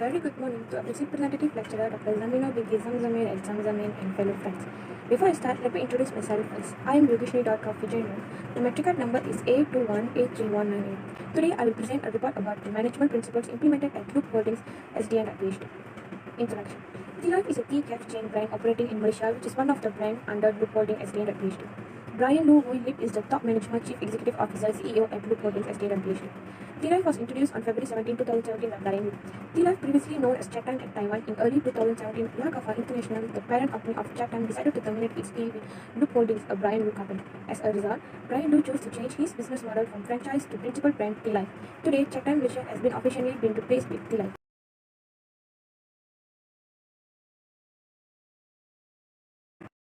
Very good morning to our representative lecturer, Dr. Zamino Bigi Zamzamin and Zamzamin and fellow friends. Before I start, let me introduce myself first. I am Yogeshni.Coffee Jainu. The metric card number is A21831198. Today, I will present a report about the management principles implemented at Loop Holdings SDN at PhD. Introduction. T-Life is a tea-cafe chain brand operating in Malaysia, which is one of the brands under Loop Holdings SDN at PhD. Brian Lu Hui Lip is the top management chief executive officer CEO at Loop Holdings SDN at PhD. T-Life was introduced on February 17, 2017 by Brian Lu. T-Life, previously known as Chatime at Taiwan, in early 2017, Lagafa International, the parent company of Chatime, decided to terminate its deal with Loop Holdings, a Brian Lu company. As a result, Brian Lu chose to change his business model from franchise to principal brand T-Life. Today, Chatime Malaysia has been officially been replaced with T-Life.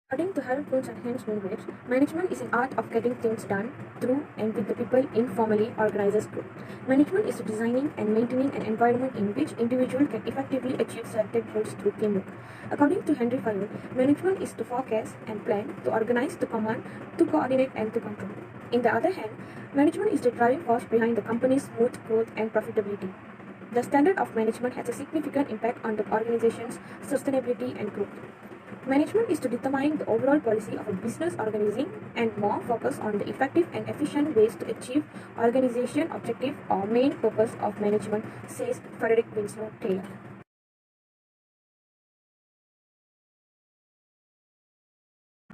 According to Harold Kuhn's and Hans Moonwitz, management is an art of getting things done through and with the people informally organizes group. Management is designing and maintaining an environment in which individuals can effectively achieve certain goals through teamwork. According to Henry Fayol, management is to forecast and plan, to organize, to command, to coordinate, and to control. On the other hand, management is the driving force behind the company's smooth growth and profitability. The standard of management has a significant impact on the organization's sustainability and growth. Management is to determine the overall policy of a business organizing and more focus on the effective and efficient ways to achieve organization objective or main purpose of management, says Frederick Winslow Taylor.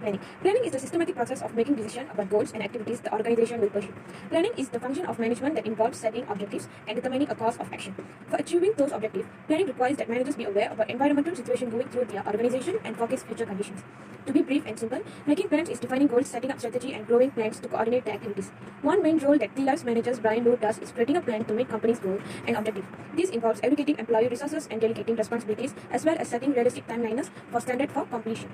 Planning. Planning is the systematic process of making decisions about goals and activities the organization will pursue. Planning is the function of management that involves setting objectives and determining a course of action. For achieving those objectives, planning requires that managers be aware about environmental situation going through their organization and forecast future conditions. To be brief and simple, making plans is defining goals, setting up strategy, and growing plans to coordinate the activities. One main role that T-Life's managers Brian Lu does is creating a plan to meet company's goal and objective. This involves allocating employee resources and delegating responsibilities, as well as setting realistic timelines for standard for completion.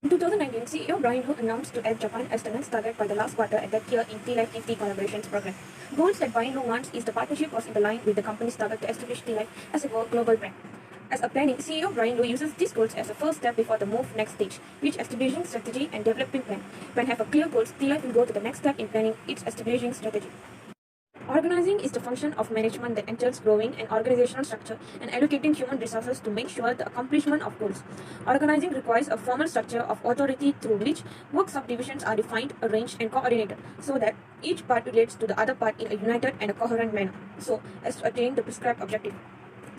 In 2019, CEO Brian Lu announced to add Japan as the next target by the last quarter at that year in T-Life 50 Collaborations program. Goals that Brian Lu wants is the partnership was in the line with the company's target to establish T-Life as a global brand. As a planning, CEO Brian Lu uses these goals as a first step before the move next stage, which establishing strategy and developing plan. When have a clear goals, T-Life will go to the next step in planning its establishing strategy. Organizing is the function of management that entails growing an organizational structure and allocating human resources to make sure the accomplishment of goals. Organizing requires a formal structure of authority through which work subdivisions are defined, arranged, and coordinated so that each part relates to the other part in a united and a coherent manner, so as to attain the prescribed objective.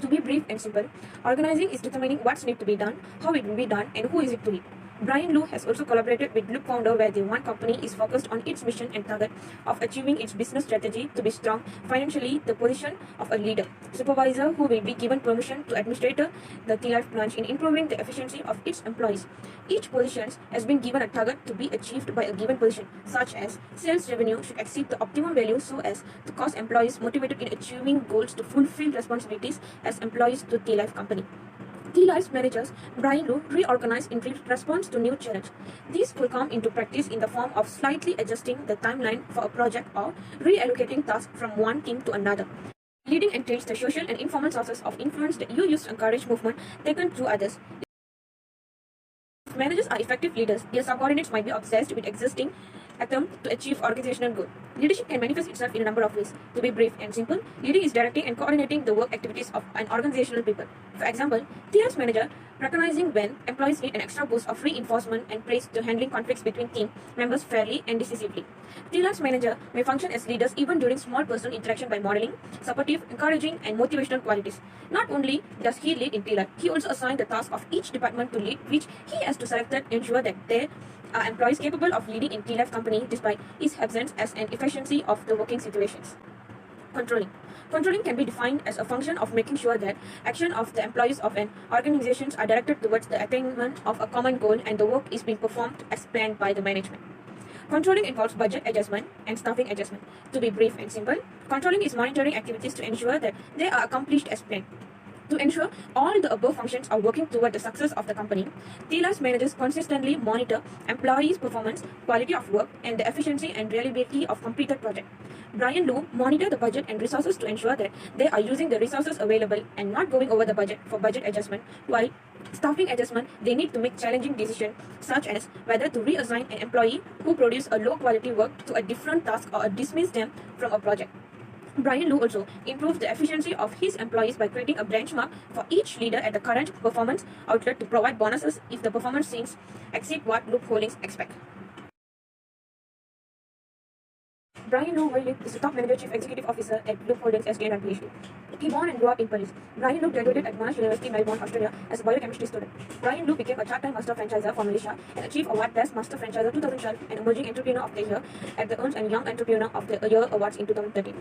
To be brief and simple, organizing is determining what's need to be done, how it will be done, and who is it to lead. Brian Lu has also collaborated with Loop Founder, where the one company is focused on its mission and target of achieving its business strategy to be strong financially, the position of a leader, supervisor who will be given permission to administrator the T-Life branch in improving the efficiency of its employees. Each position has been given a target to be achieved by a given position, such as sales revenue should exceed the optimum value so as to cause employees motivated in achieving goals to fulfill responsibilities as employees to T-Life company. T-Life's managers, Brian Lu, reorganized in response to new challenge. These will come into practice in the form of slightly adjusting the timeline for a project or reallocating tasks from one team to another. Leading entails the social and informal sources of influence that you use to encourage movement taken through others. If managers are effective leaders, their subordinates might be obsessed with existing attempt to achieve organizational goal. Leadership can manifest itself in a number of ways. To be brief and simple, leading is directing and coordinating the work activities of an organizational people. For example, TL's manager recognizing when employees need an extra boost of reinforcement and praise to handling conflicts between team members fairly and decisively. TL's manager may function as leaders even during small personal interaction by modeling, supportive, encouraging, and motivational qualities. Not only does he lead in TLF, he also assigns the task of each department to lead, which he has to select and ensure that there are employees capable of leading in T-Life company despite his absence as an efficiency of the working situations. Controlling. Controlling can be defined as a function of making sure that action of the employees of an organization are directed towards the attainment of a common goal and the work is being performed as planned by the management. Controlling involves budget adjustment and staffing adjustment. To be brief and simple, controlling is monitoring activities to ensure that they are accomplished as planned. To ensure all the above functions are working toward the success of the company, T-Life's managers consistently monitor employees' performance, quality of work, and the efficiency and reliability of completed projects. Brian Lu monitor the budget and resources to ensure that they are using the resources available and not going over the budget for budget adjustment, while staffing adjustment, they need to make challenging decisions such as whether to reassign an employee who produced a low quality work to a different task or dismiss them from a project. Brian Lu also improved the efficiency of his employees by creating a benchmark for each leader at the current performance outlet to provide bonuses if the performance seems exceed what Loop Holdings expect. Brian Lu is the top manager chief executive officer at Loop Holdings SDN and PhD. He born and grew up in Paris. Brian Lu graduated at Monash University, Melbourne, Australia as a biochemistry student. Brian Lu became a part-time master franchisor for Malaysia and achieved award Best Master Franchisor 2012 and Emerging Entrepreneur of the Year at the Ernst & Young Entrepreneur of the Year Awards in 2013.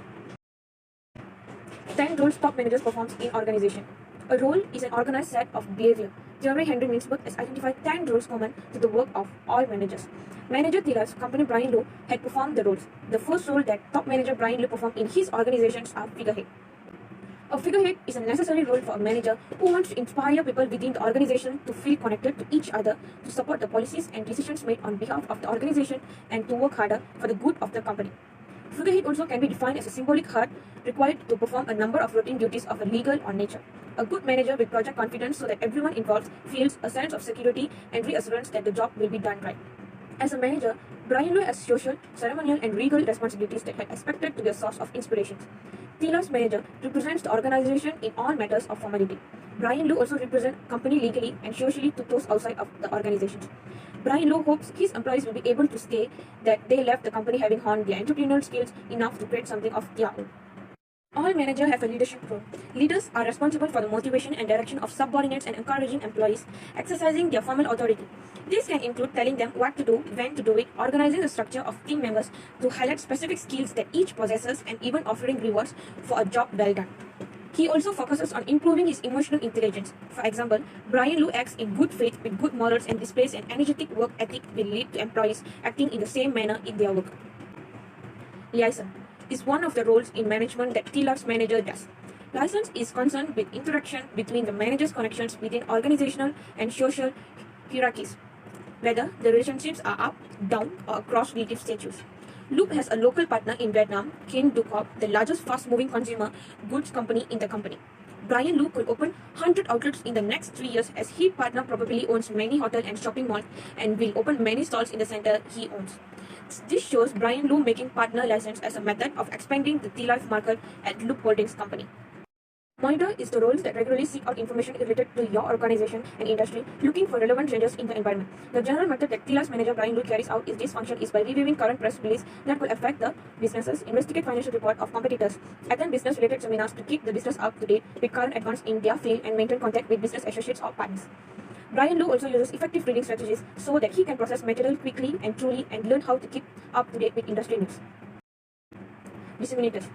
10 roles top managers performs in organization. A role is an organized set of behavior. Jerry Henry Mintzberg has identified 10 roles common to the work of all managers. Manager Thielaf's company Brian Lu had performed the roles. The first role that top manager Brian Lu performed in his organizations are figurehead. A figurehead is a necessary role for a manager who wants to inspire people within the organization to feel connected to each other, to support the policies and decisions made on behalf of the organization, and to work harder for the good of the company. Figurehead also can be defined as a symbolic heart required to perform a number of routine duties of a legal or nature. A good manager will project confidence so that everyone involved feels a sense of security and reassurance that the job will be done right. As a manager, Brian Lu has social, ceremonial, and regal responsibilities that are expected to be a source of inspiration. Thielaf's manager represents the organization in all matters of formality. Brian Lu also represents company legally and socially to those outside of the organization. Brian Lu hopes his employees will be able to say that they left the company having honed their entrepreneurial skills enough to create something of their own. All managers have a leadership role. Leaders are responsible for the motivation and direction of subordinates and encouraging employees, exercising their formal authority. This can include telling them what to do, when to do it, organizing the structure of team members to highlight specific skills that each possesses, and even offering rewards for a job well done. He also focuses on improving his emotional intelligence. For example, Brian Lu acts in good faith with good morals and displays an energetic work ethic will lead to employees acting in the same manner in their work. Liaison is one of the roles in management that Thielaf's manager does. Liaison is concerned with interaction between the manager's connections within organizational and social hierarchies, whether the relationships are up, down, or across relative status. Loop has a local partner in Vietnam, Kin Du Corp, the largest fast-moving consumer goods company in the company. Brian Lu could open 100 outlets in the next 3 years as his partner probably owns many hotels and shopping malls and will open many stalls in the center he owns. This shows Brian Lu making partner license as a method of expanding the Thielaf market at Loop Holdings company. Monitor is the roles that regularly seek out information related to your organization and industry, looking for relevant changes in the environment. The general method that Thielaf's manager Brian Lu carries out is this function is by reviewing current press releases that could affect the businesses, investigate financial report of competitors, attend business-related seminars to keep the business up to date with current advances in their field, and maintain contact with business associates or partners. Brian Lu also uses effective reading strategies so that he can process material quickly and truly and learn how to keep up to date with industry news. Disseminators.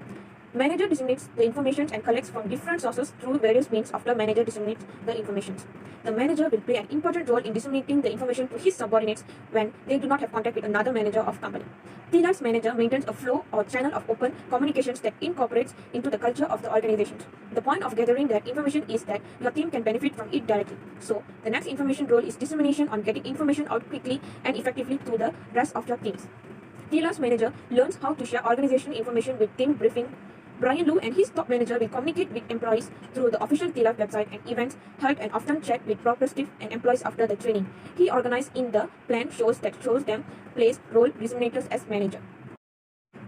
Manager disseminates the information and collects from different sources through various means after manager disseminates the information. The manager will play an important role in disseminating the information to his subordinates when they do not have contact with another manager of company. Thielaf's manager maintains a flow or channel of open communications that incorporates into the culture of the organization. The point of gathering that information is that your team can benefit from it directly. So, the next information role is dissemination on getting information out quickly and effectively to the rest of your teams. Thielaf's manager learns how to share organizational information with team briefing. Brian Lu and his top manager will communicate with employees through the official Thielaf website and events held and often chat with prospective and employees after the training. He organized in the plan shows that shows them place role disseminators as manager.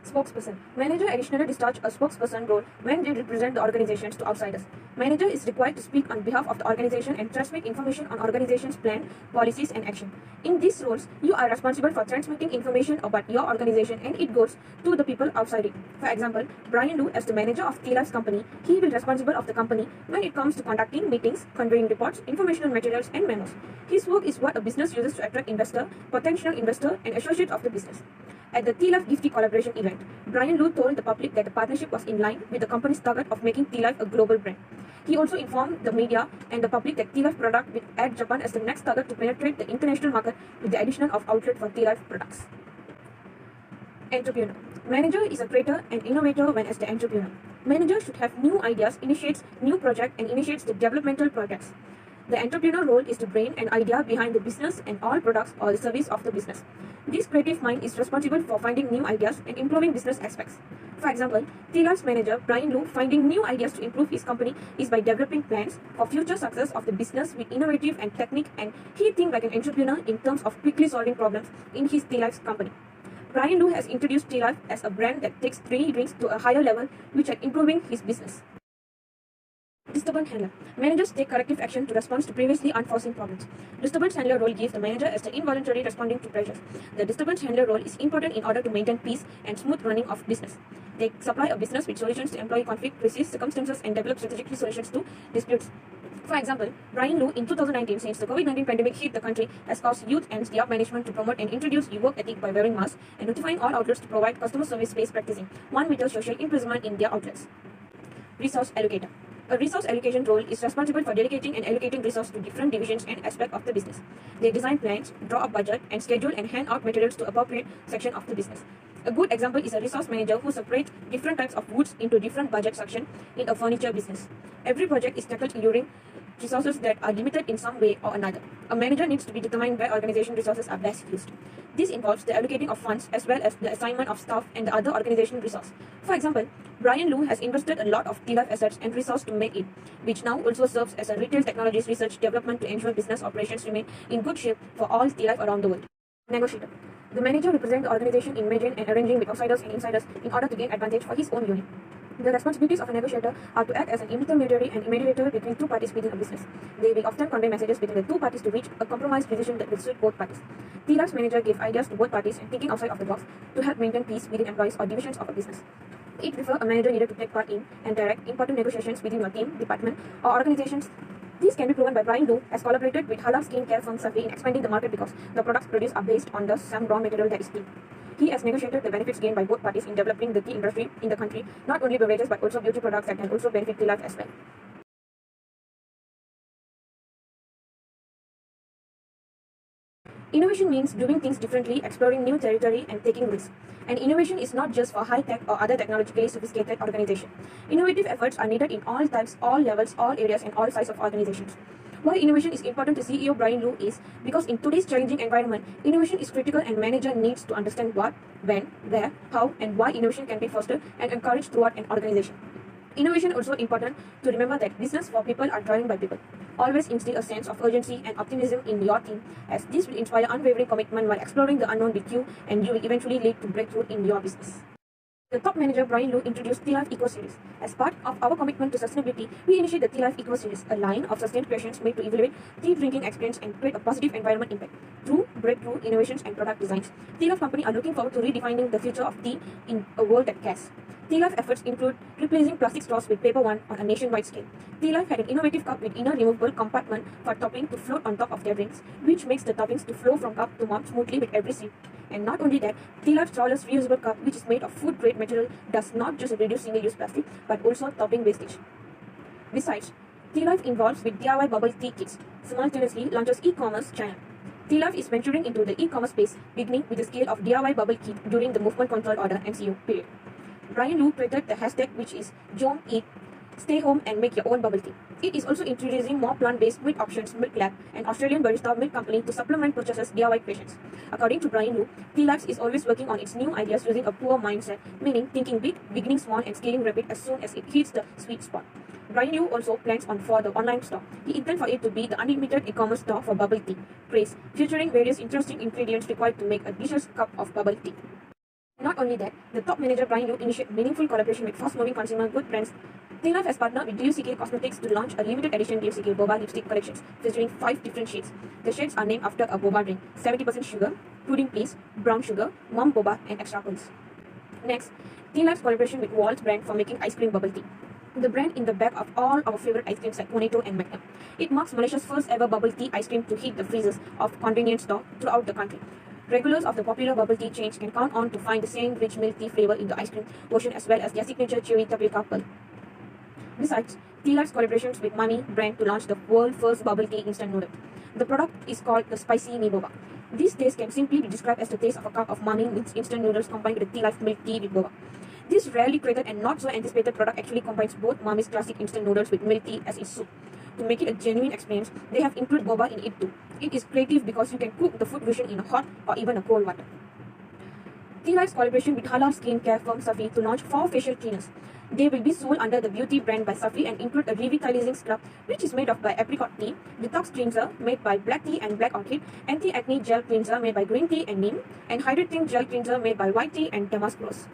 Spokesperson. Manager additionally discharge a spokesperson role when they represent the organizations to outsiders. Manager is required to speak on behalf of the organization and transmit information on organization's plan, policies, and action. In these roles, you are responsible for transmitting information about your organization and it goes to the people outside it. For example, Brian Lu as the manager of Thielaf's company, he will be responsible of the company when it comes to conducting meetings, conveying reports, informational materials, and memos. His work is what a business uses to attract investor, potential investor, and associate of the business. At the Thielaf Gifty collaboration event, Brian Lu told the public that the partnership was in line with the company's target of making Thielaf a global brand. He also informed the media and the public that Thielaf product will add Japan as the next target to penetrate the international market with the addition of outlet for Thielaf products. Entrepreneur. Manager is a creator and innovator when as the entrepreneur. Manager should have new ideas, initiates new projects, and initiates the developmental projects. The entrepreneur role is the brain and idea behind the business and all products or the service of the business. This creative mind is responsible for finding new ideas and improving business aspects. For example, Thielaf's manager, Brian Lu, finding new ideas to improve his company is by developing plans for future success of the business with innovative and technique, and he thinks like an entrepreneur in terms of quickly solving problems in his Thielaf's company. Brian Lu has introduced Tea Life as a brand that takes three drinks to a higher level, which are improving his business. Disturbance handler. Managers take corrective action to respond to previously unforeseen problems. Disturbance handler role gives the manager as the involuntary responding to pressures. The disturbance handler role is important in order to maintain peace and smooth running of business. They supply a business with solutions to employee conflict, resist circumstances, and develop strategic solutions to disputes. For example, Brian Lu in 2019, since the COVID-19 pandemic hit the country, has caused youth and staff management to promote and introduce work ethic by wearing masks and notifying all outlets to provide customer service space practicing 1 meter social imprisonment in their outlets. Resource allocator. A resource allocation role is responsible for dedicating and allocating resources to different divisions and aspects of the business. They design plans, draw up budget, and schedule and hand out materials to appropriate section of the business. A good example is a resource manager who separates different types of goods into different budget sections in a furniture business. Every project is tackled using resources that are limited in some way or another. A manager needs to be determined where organization resources are best used. This involves the allocating of funds as well as the assignment of staff and the other organizational resource. For example, Brian Lu has invested a lot of Tea Life assets and resources to make it, which now also serves as a retail technologies research development to ensure business operations remain in good shape for all Tea Life around the world. Negotiator. The manager represents the organization in merging and arranging with outsiders and insiders in order to gain advantage for his own unit. The responsibilities of a negotiator are to act as an intermediary and mediator between two parties within a business. They will often convey messages between the two parties to reach a compromise decision that will suit both parties. Tea Life's manager gives ideas to both parties and thinking outside of the box to help maintain peace within employees or divisions of a business. It prefers a manager needed to take part in and direct important negotiations within your team, department, or organizations. These can be proven by Brian Lu has collaborated with halal skincare firm Safi in expanding the market because the products produced are based on the same raw material that is tea. He has negotiated the benefits gained by both parties in developing the tea industry in the country, not only beverages but also beauty products that can also benefit Tea Life as well. Innovation means doing things differently, exploring new territory, and taking risks. And innovation is not just for high-tech or other technologically sophisticated organizations. Innovative efforts are needed in all types, all levels, all areas, and all sizes of organizations. Why innovation is important to CEO Brian Lu is because in today's challenging environment, innovation is critical and manager needs to understand what, when, where, how, and why innovation can be fostered and encouraged throughout an organization. Innovation also important to remember that business for people are driven by people. Always instill a sense of urgency and optimism in your team, as this will inspire unwavering commitment while exploring the unknown with you, and you will eventually lead to breakthrough in your business. The top manager Brian Lu introduced Tea Life Eco Series. As part of our commitment to sustainability, we initiate the Tea Life Eco Series, a line of sustained creations made to evaluate tea drinking experience and create a positive environment impact through breakthrough innovations and product designs. Tea Life company are looking forward to redefining the future of tea in a world that cares. Tea Life efforts include replacing plastic straws with paper one on a nationwide scale. Tea Life had an innovative cup with inner removable compartment for topping to float on top of their drinks, which makes the toppings to flow from cup to mouth smoothly with every sip. And not only that, Tea Life's trawler's reusable cup, which is made of food-grade material, does not just reduce single-use plastic, but also topping wastage. Besides, Tea Life involves with DIY bubble tea kits, simultaneously launches e-commerce channel. Tea Life is venturing into the e-commerce space, beginning with the scale of DIY bubble kit during the Movement Control Order (MCO) period. Brian Lu created the hashtag, which is #JomEat, stay home and make your own bubble tea. It is also introducing more plant-based milk options, Milk Lab, an Australian barista milk company to supplement purchasers' DIY creations. According to Brian Lu, Tea Life is always working on its new ideas using a poor mindset, meaning thinking big, beginning small, and scaling rapid as soon as it hits the sweet spot. Brian Lu also plans on for the online store. He intends for it to be the unlimited e-commerce store for bubble tea, craze, featuring various interesting ingredients required to make a delicious cup of bubble tea. Not only that, the top manager Brian Lu initiated meaningful collaboration with fast-moving consumer good brands. Tea Life has partnered with DUCK Cosmetics to launch a limited edition DUCK Boba lipstick collections featuring 5 different shades. The shades are named after a boba drink: 70% sugar, pudding please, brown sugar, mom boba, and extra pearls. Next, Tea Life's collaboration with Waltz brand for making ice cream bubble tea. The brand in the back of all our favorite ice creams like Cornetto and Magnum. It marks Malaysia's first ever bubble tea ice cream to hit the freezers of convenience store throughout the country. Regulars of the popular bubble tea chains can count on to find the same rich milk tea flavor in the ice cream version as well as their signature chewy tapioca pearl. Besides, Tea Life's collaborations with Mami brand to launch the world's first bubble tea instant noodle. The product is called the Spicy Mi Boba. This taste can simply be described as the taste of a cup of Mami instant noodles combined with Tea Life milk tea with boba. This rarely created and not so anticipated product actually combines both Mami's classic instant noodles with milk tea as its soup. To make it a genuine experience, they have included boba in it too. It is creative because you can cook the food version in a hot or even a cold water. T-Life's collaboration with halal skincare firm Safi to launch 4 facial cleaners. They will be sold under the beauty brand by Safi and include a revitalizing scrub, which is made of by apricot tea, detox cleanser made by black tea and black orchid, anti-acne gel cleanser made by green tea and neem, and hydrating gel cleanser made by white tea and damask rose.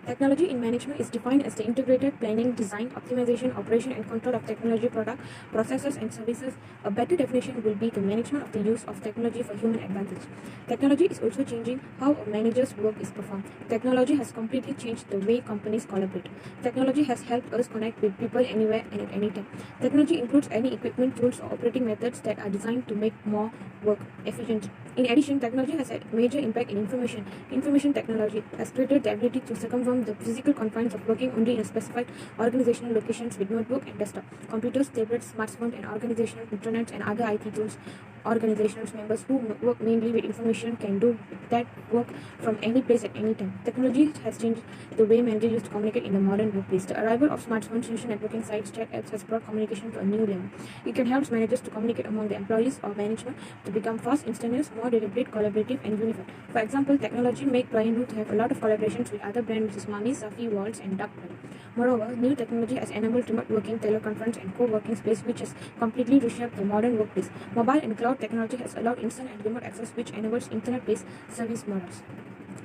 Technology in management is defined as the integrated planning, design, optimization, operation, and control of technology product, processes, and services. A better definition will be the management of the use of technology for human advantage. Technology is also changing how a manager's work is performed. Technology has completely changed the way companies collaborate. Technology has helped us connect with people anywhere and at any time. Technology includes any equipment, tools, or operating methods that are designed to make more work efficient. In addition, technology has had major impact in information. Information technology has created the ability to circumvent the physical confines of working only in a specified organizational locations with notebook and desktop, computers, tablets, smartphones, and organizational intranets and other IT tools. Organizational members who work mainly with information can do that work from any place at any time. Technology has changed the way managers used to communicate in the modern workplace. The arrival of smartphones, social networking sites, chat apps has brought communication to a new level. It can help managers to communicate among the employees or management to become fast, instantaneous, more deliberate, collaborative, and unified. For example, technology made Brian Root have a lot of collaborations with other brands such as Mami, Safi, Waltz, and Duckbill. Moreover, new technology has enabled remote working, teleconference, and co-working space, which has completely reshaped the modern workplace. Mobile and cloud technology has allowed instant and remote access, which enables internet-based service models.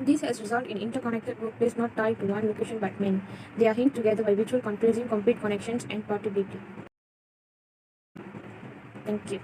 This has resulted in interconnected workplace not tied to one location but many. They are linked together by virtual conferencing, complete connections, and portability. Thank you.